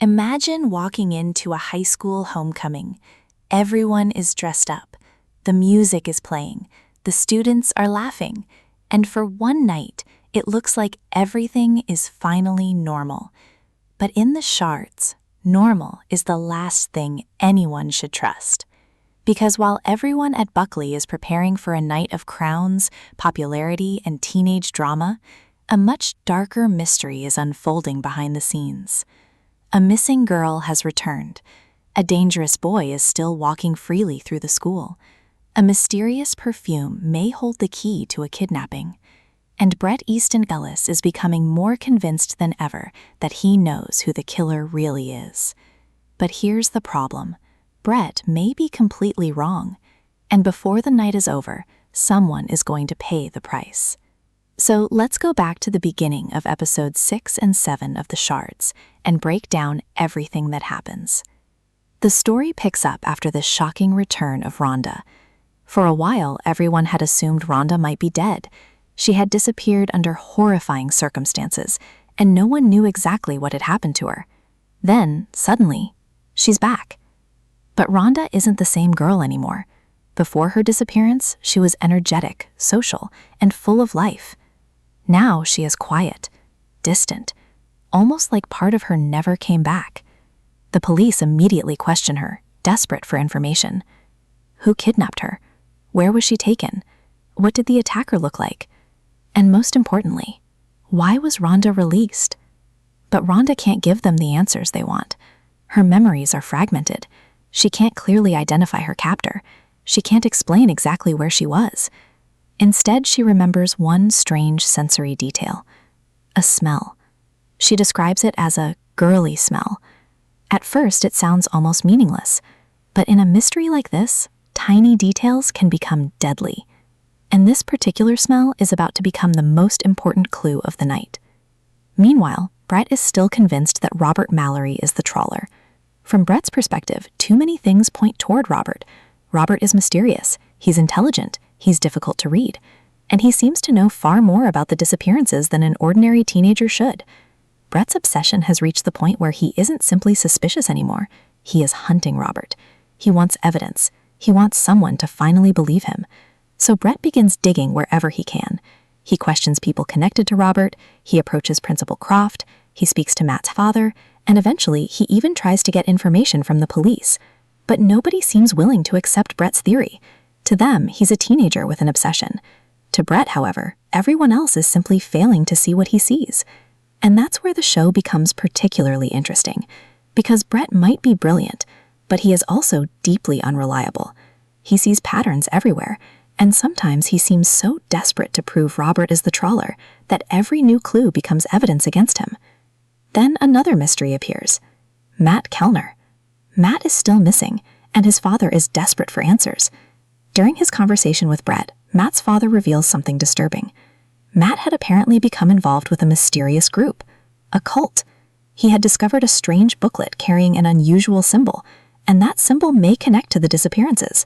Imagine walking into a high school homecoming. Everyone is dressed up. The music is playing. The students are laughing. And for one night, it looks like everything is finally normal. But in the Shards, normal is the last thing anyone should trust. Because while everyone at Buckley is preparing for a night of crowns, popularity, and teenage drama, a much darker mystery is unfolding behind the scenes. A missing girl has returned. A dangerous boy is still walking freely through the school. A mysterious perfume may hold the key to a kidnapping. And Bret Easton Ellis is becoming more convinced than ever that he knows who the killer really is. But here's the problem. Bret may be completely wrong, and before the night is over, someone is going to pay the price. So let's go back to the beginning of episodes 6 and 7 of the Shards and break down everything that happens. The story picks up after the shocking return of Rhonda. For a while, everyone had assumed Rhonda might be dead. She had disappeared under horrifying circumstances, and no one knew exactly what had happened to her. Then, suddenly, she's back. But Rhonda isn't the same girl anymore. Before her disappearance, she was energetic, social, and full of life. Now she is quiet, distant, almost like part of her never came back. The police immediately question her, desperate for information. Who kidnapped her? Where was she taken? What did the attacker look like? And most importantly, why was Rhonda released? But Rhonda can't give them the answers they want. Her memories are fragmented. She can't clearly identify her captor. She can't explain exactly where she was. Instead, she remembers one strange sensory detail: a smell. She describes it as a girly smell. At first, it sounds almost meaningless, but in a mystery like this, tiny details can become deadly. And this particular smell is about to become the most important clue of the night. Meanwhile, Bret is still convinced that Robert Mallory is the Trawler. From Bret's perspective, too many things point toward Robert. Robert is mysterious, he's intelligent, he's difficult to read, and he seems to know far more about the disappearances than an ordinary teenager should. Bret's obsession has reached the point where he isn't simply suspicious anymore. He is hunting Robert. He wants evidence. He wants someone to finally believe him. So Bret begins digging wherever he can. He questions people connected to Robert, he approaches Principal Croft, he speaks to Matt's father, and eventually he even tries to get information from the police. But nobody seems willing to accept Bret's theory. To them, he's a teenager with an obsession. To Bret, however, everyone else is simply failing to see what he sees. And that's where the show becomes particularly interesting, because Bret might be brilliant, but he is also deeply unreliable. He sees patterns everywhere, and sometimes he seems so desperate to prove Robert is the Trawler that every new clue becomes evidence against him. Then another mystery appears: Matt Kellner. Matt is still missing, and his father is desperate for answers. During his conversation with Bret, Matt's father reveals something disturbing. Matt had apparently become involved with a mysterious group, a cult. He had discovered a strange booklet carrying an unusual symbol, and that symbol may connect to the disappearances.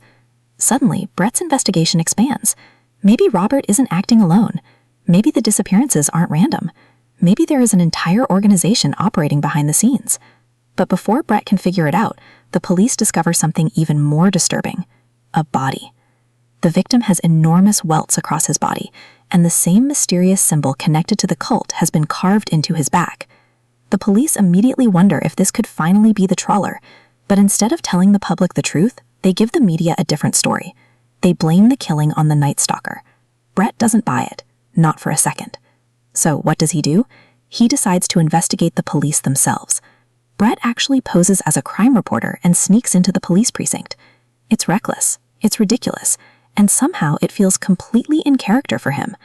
Suddenly, Bret's investigation expands. Maybe Robert isn't acting alone. Maybe the disappearances aren't random. Maybe there is an entire organization operating behind the scenes. But before Bret can figure it out, the police discover something even more disturbing: a body. The victim has enormous welts across his body, and the same mysterious symbol connected to the cult has been carved into his back. The police immediately wonder if this could finally be the Trawler, but instead of telling the public the truth, they give the media a different story. They blame the killing on the Night Stalker. Bret doesn't buy it, not for a second. So what does he do? He decides to investigate the police themselves. Bret actually poses as a crime reporter and sneaks into the police precinct. It's reckless, it's ridiculous, and somehow it feels completely in character for him.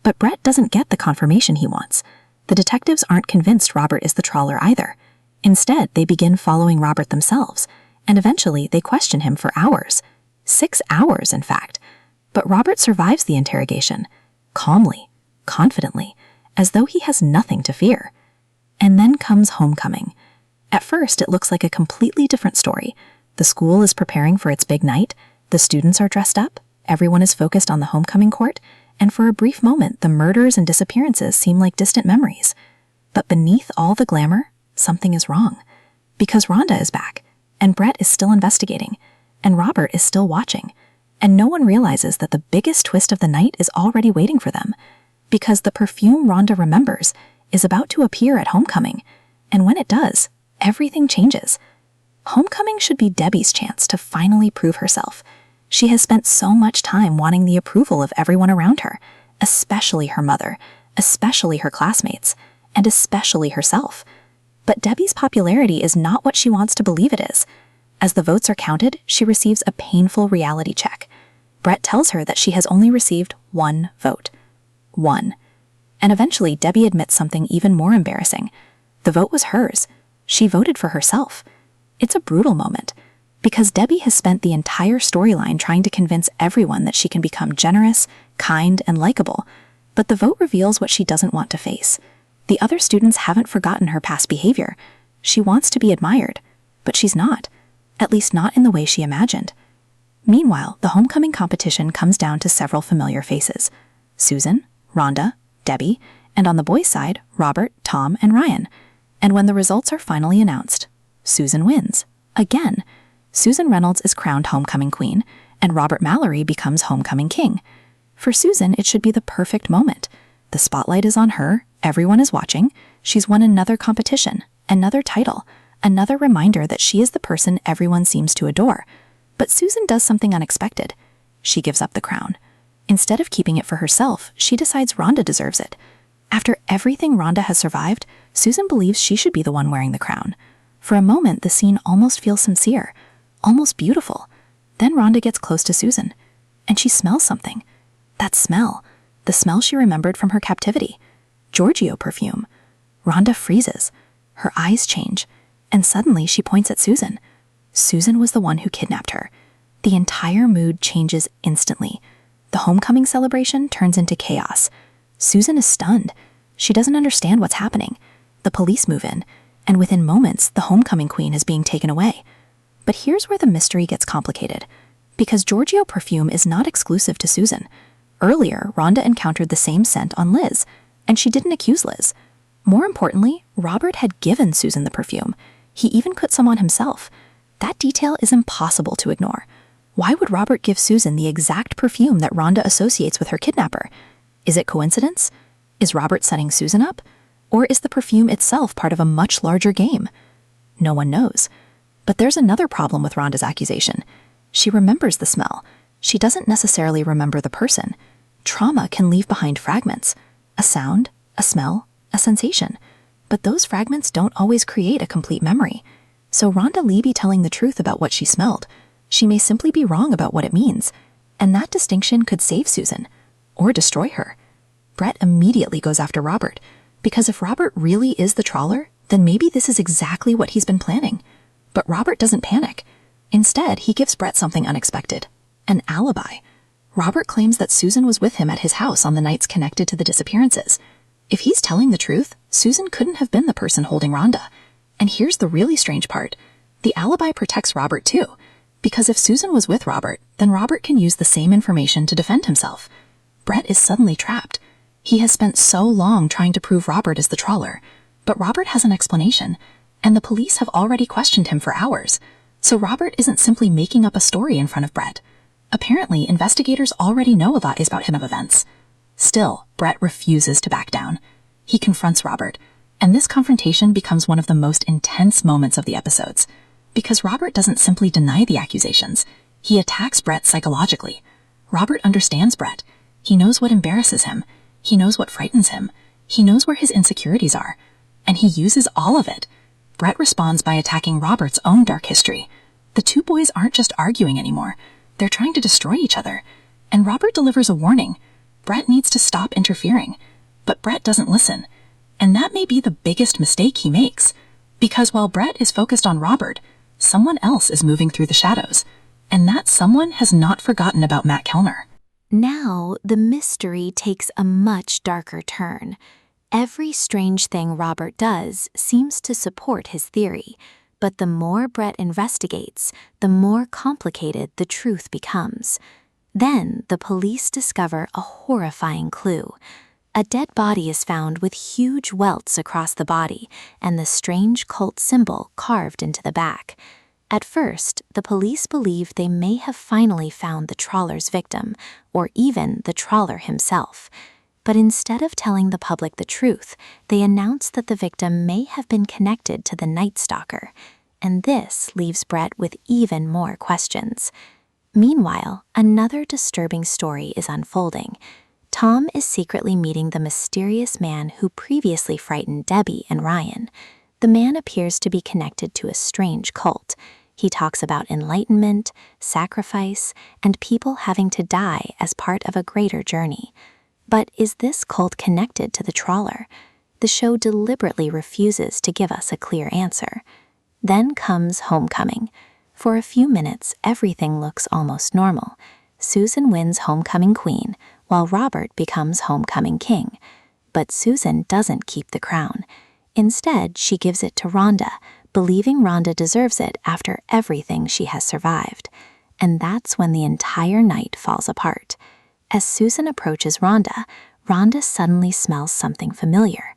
But Bret doesn't get the confirmation he wants. The detectives aren't convinced Robert is the Trawler either. Instead, they begin following Robert themselves, and eventually they question him for hours. 6 hours, in fact. But Robert survives the interrogation, calmly, confidently, as though he has nothing to fear. And then comes homecoming. At first, it looks like a completely different story. The school is preparing for its big night, the students are dressed up, everyone is focused on the homecoming court, and for a brief moment, the murders and disappearances seem like distant memories. But beneath all the glamour, something is wrong. Because Rhonda is back, and Bret is still investigating, and Robert is still watching, and no one realizes that the biggest twist of the night is already waiting for them, because the perfume Rhonda remembers is about to appear at homecoming, and when it does, everything changes. Homecoming should be Debbie's chance to finally prove herself. She has spent so much time wanting the approval of everyone around her, especially her mother, especially her classmates, and especially herself. But Debbie's popularity is not what she wants to believe it is. As the votes are counted, she receives a painful reality check. Bret tells her that she has only received 1 vote. 1. And eventually, Debbie admits something even more embarrassing. The vote was hers. She voted for herself. It's a brutal moment, because Debbie has spent the entire storyline trying to convince everyone that she can become generous, kind, and likable, but the vote reveals what she doesn't want to face. The other students haven't forgotten her past behavior. She wants to be admired, but she's not, at least not in the way she imagined. Meanwhile, the homecoming competition comes down to several familiar faces: Susan, Rhonda, Debbie, and on the boys' side, Robert, Tom, and Ryan. And when the results are finally announced, Susan wins. Again. Susan Reynolds is crowned homecoming queen, and Robert Mallory becomes homecoming king. For Susan, it should be the perfect moment. The spotlight is on her, everyone is watching, she's won another competition, another title, another reminder that she is the person everyone seems to adore. But Susan does something unexpected. She gives up the crown. Instead of keeping it for herself, she decides Rhonda deserves it. After everything Rhonda has survived, Susan believes she should be the one wearing the crown. For a moment, the scene almost feels sincere, almost beautiful. Then Rhonda gets close to Susan, and she smells something. That smell, the smell she remembered from her captivity. Giorgio perfume. Rhonda freezes. Her eyes change, and suddenly she points at Susan. Susan was the one who kidnapped her. The entire mood changes instantly. The homecoming celebration turns into chaos. Susan is stunned. She doesn't understand what's happening. The police move in, and within moments, the homecoming queen is being taken away. But here's where the mystery gets complicated, because Giorgio perfume is not exclusive to Susan. Earlier, Rhonda encountered the same scent on Liz, and she didn't accuse Liz. More importantly, Robert had given Susan the perfume. He even put some on himself. That detail is impossible to ignore. Why would Robert give Susan the exact perfume that Rhonda associates with her kidnapper? Is it coincidence? Is Robert setting Susan up? Or is the perfume itself part of a much larger game? No one knows. But there's another problem with Rhonda's accusation. She remembers the smell. She doesn't necessarily remember the person. Trauma can leave behind fragments. A sound, a smell, a sensation. But those fragments don't always create a complete memory. So Rhonda may be telling the truth about what she smelled. She may simply be wrong about what it means. And that distinction could save Susan, or destroy her. Bret immediately goes after Robert, because if Robert really is the trawler, then maybe this is exactly what he's been planning. But Robert doesn't panic. Instead, he gives Bret something unexpected: an alibi. Robert claims that Susan was with him at his house on the nights connected to the disappearances. If he's telling the truth, Susan couldn't have been the person holding Rhonda. And here's the really strange part. The alibi protects Robert too, because if Susan was with Robert, then Robert can use the same information to defend himself. Bret is suddenly trapped. He has spent so long trying to prove Robert is the trawler, but Robert has an explanation, and the police have already questioned him for hours. So Robert isn't simply making up a story in front of Bret. Apparently, investigators already know a lot about him of events. Still, Bret refuses to back down. He confronts Robert, and this confrontation becomes one of the most intense moments of the episodes, because Robert doesn't simply deny the accusations. He attacks Bret psychologically. Robert understands Bret. He knows what embarrasses him. He knows what frightens him. He knows where his insecurities are. And he uses all of it. Bret responds by attacking Robert's own dark history. The two boys aren't just arguing anymore. They're trying to destroy each other. And Robert delivers a warning. Bret needs to stop interfering. But Bret doesn't listen. And that may be the biggest mistake he makes. Because while Bret is focused on Robert, someone else is moving through the shadows. And that someone has not forgotten about Matt Kellner. Now, the mystery takes a much darker turn. Every strange thing Robert does seems to support his theory, but the more Bret investigates, the more complicated the truth becomes. Then, the police discover a horrifying clue. a dead body is found with huge welts across the body and the strange cult symbol carved into the back. At first, the police believe they may have finally found the trawler's victim, or even the trawler himself. But instead of telling the public the truth, they announce that the victim may have been connected to the Night Stalker. And this leaves Bret with even more questions. Meanwhile, another disturbing story is unfolding. Tom is secretly meeting the mysterious man who previously frightened Debbie and Ryan. The man appears to be connected to a strange cult. He talks about enlightenment, sacrifice, and people having to die as part of a greater journey. But is this cult connected to the trawler? The show deliberately refuses to give us a clear answer. Then comes homecoming. For a few minutes, everything looks almost normal. Susan wins homecoming queen, while Robert becomes homecoming king. But Susan doesn't keep the crown. Instead, she gives it to Rhonda, believing Rhonda deserves it after everything she has survived. And that's when the entire night falls apart. As Susan approaches Rhonda, Rhonda suddenly smells something familiar.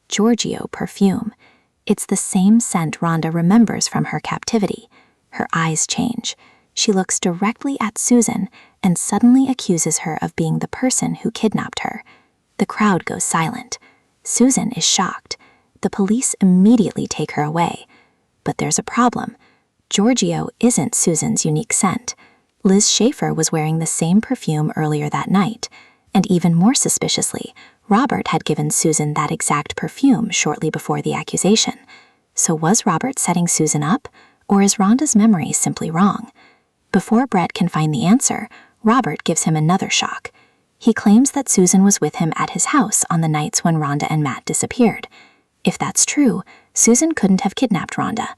Giorgio perfume. It's the same scent Rhonda remembers from her captivity. Her eyes change. She looks directly at Susan and suddenly accuses her of being the person who kidnapped her. The crowd goes silent. Susan is shocked. The police immediately take her away. But there's a problem. Giorgio isn't Susan's unique scent. Liz Schaefer was wearing the same perfume earlier that night, and even more suspiciously, Robert had given Susan that exact perfume shortly before the accusation. So was Robert setting Susan up, or is Rhonda's memory simply wrong? Before Bret can find the answer, Robert gives him another shock. He claims that Susan was with him at his house on the nights when Rhonda and Matt disappeared. If that's true, Susan couldn't have kidnapped Rhonda.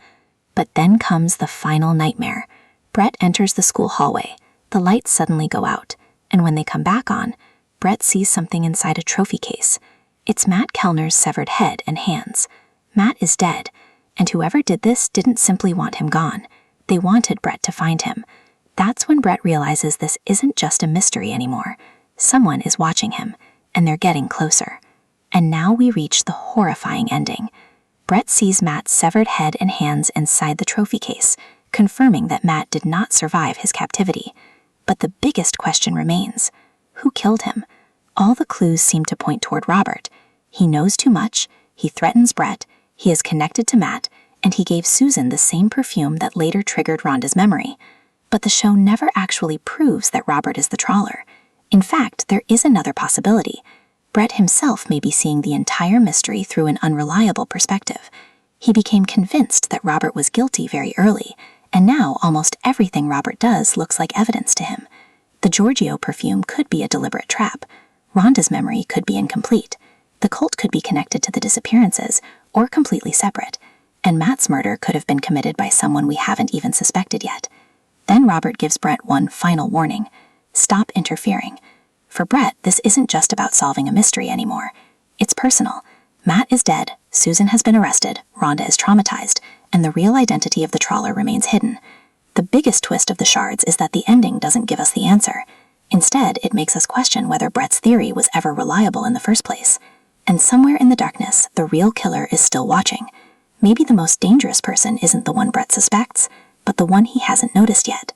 But then comes the final nightmare. Bret enters the school hallway. The lights suddenly go out, and when they come back on, Bret sees something inside a trophy case. It's Matt Kellner's severed head and hands. Matt is dead, and whoever did this didn't simply want him gone. They wanted Bret to find him. That's when Bret realizes this isn't just a mystery anymore. Someone is watching him, and they're getting closer. And now we reach the horrifying ending. Bret sees Matt's severed head and hands inside the trophy case, confirming that Matt did not survive his captivity. But the biggest question remains. Who killed him? All the clues seem to point toward Robert. He knows too much, he threatens Bret, he is connected to Matt, and he gave Susan the same perfume that later triggered Rhonda's memory. But the show never actually proves that Robert is the trawler. In fact, there is another possibility. Bret himself may be seeing the entire mystery through an unreliable perspective. He became convinced that Robert was guilty very early, and now almost everything Robert does looks like evidence to him. The Giorgio perfume could be a deliberate trap. Rhonda's memory could be incomplete. The cult could be connected to the disappearances, or completely separate. And Matt's murder could have been committed by someone we haven't even suspected yet. Then Robert gives Bret one final warning. Stop interfering. For Bret, this isn't just about solving a mystery anymore. It's personal. Matt is dead, Susan has been arrested, Rhonda is traumatized, and the real identity of the trawler remains hidden. The biggest twist of the Shards is that the ending doesn't give us the answer. Instead, it makes us question whether Bret's theory was ever reliable in the first place. And somewhere in the darkness, the real killer is still watching. Maybe the most dangerous person isn't the one Bret suspects, but the one he hasn't noticed yet.